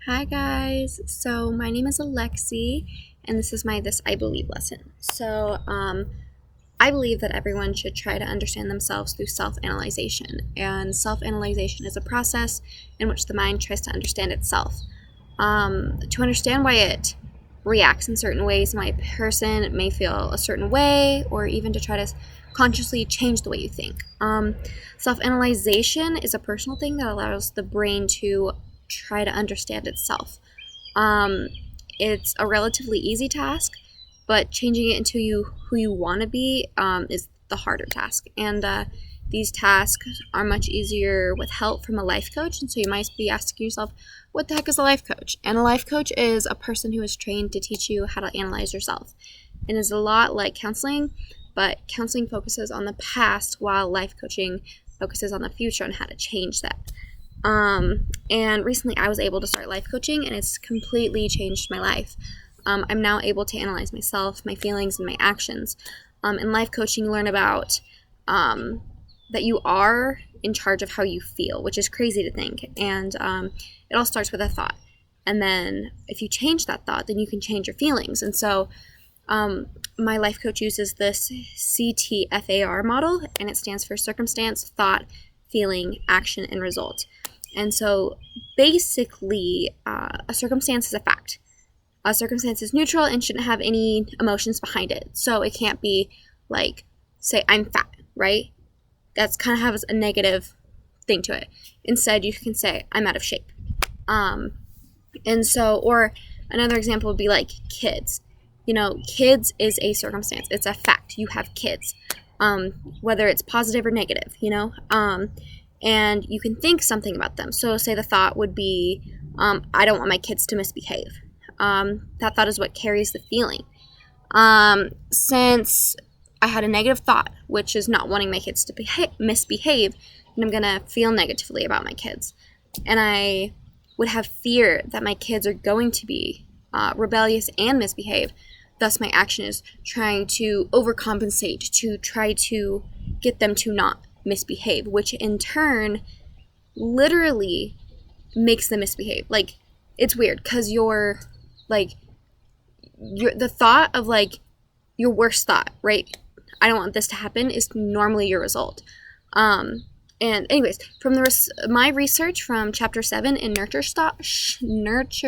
Hi guys, so my name is Alexi and this is my This I Believe lesson. I believe that everyone should try to understand themselves through self-analyzation, and self-analyzation is a process in which the mind tries to understand itself. To understand why it reacts in certain ways, why a person may feel a certain way, or even to try to consciously change the way you think. Self-analyzation is a personal thing that allows the brain to try to understand itself. It's a relatively easy task, but changing it into who you want to be is the harder task. And these tasks are much easier with help from a life coach. And so you might be asking yourself, what the heck is a life coach? And a life coach is a person who is trained to teach you how to analyze yourself. And is a lot like counseling, but counseling focuses on the past while life coaching focuses on the future and how to change that. And recently I was able to start life coaching, and it's completely changed my life. I'm now able to analyze myself, my feelings, and my actions. In life coaching, you learn about that you are in charge of how you feel, which is crazy to think. And it all starts with a thought. And then if you change that thought, then you can change your feelings. And so my life coach uses this CTFAR model, and it stands for circumstance, thought, feeling, action, and result. And so basically, a circumstance is a fact. A circumstance is neutral and shouldn't have any emotions behind it. So it can't be like, say, I'm fat, right? That's kind of has a negative thing to it. Instead, you can say, I'm out of shape. Or another example would be like kids. Kids is a circumstance. It's a fact. You have kids, whether it's positive or negative, and you can think something about them. So say the thought would be, I don't want my kids to misbehave. That thought is what carries the feeling. Since I had a negative thought, which is not wanting my kids to misbehave, then I'm going to feel negatively about my kids. And I would have fear that my kids are going to be rebellious and misbehave. Thus, my action is trying to overcompensate to try to get them to not misbehave, which in turn literally makes them misbehave. Like, it's weird because the thought of like your worst thought, right? I don't want this to happen is normally your result. And anyways, from my research from chapter 7 in Nurture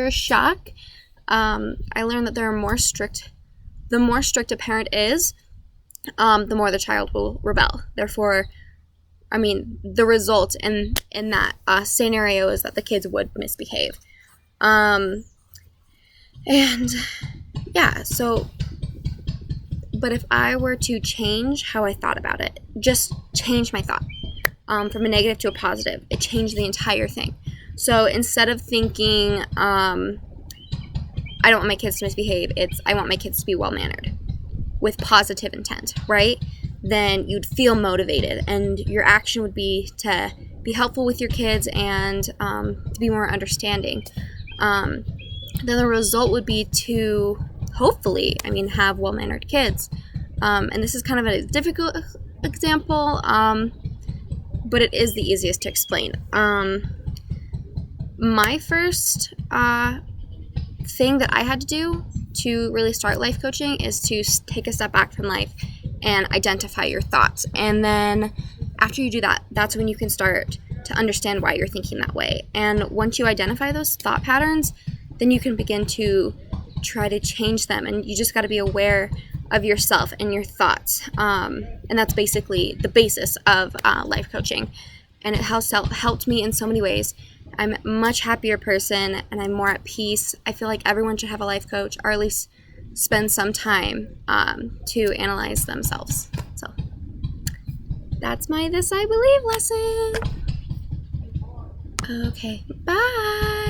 Shock, I learned that the more strict a parent is, the more the child will rebel. Therefore, the result in that scenario is that the kids would misbehave. But if I were to change how I thought about it, just change my thought from a negative to a positive, it changed the entire thing. So instead of thinking, I don't want my kids to misbehave, it's I want my kids to be well-mannered with positive intent, right? Then you'd feel motivated, and your action would be to be helpful with your kids and to be more understanding. Then the result would be to hopefully, have well-mannered kids. And this is kind of a difficult example, but it is the easiest to explain. My first thing that I had to do to really start life coaching is to take a step back from life and identify your thoughts. And then after you do that, that's when you can start to understand why you're thinking that way. And once you identify those thought patterns, then you can begin to try to change them. And you just got to be aware of yourself and your thoughts. And that's basically the basis of life coaching. And it has helped me in so many ways. I'm a much happier person, and I'm more at peace. I feel like everyone should have a life coach, or at least spend some time to analyze themselves. So that's my This I Believe lesson. Okay, bye.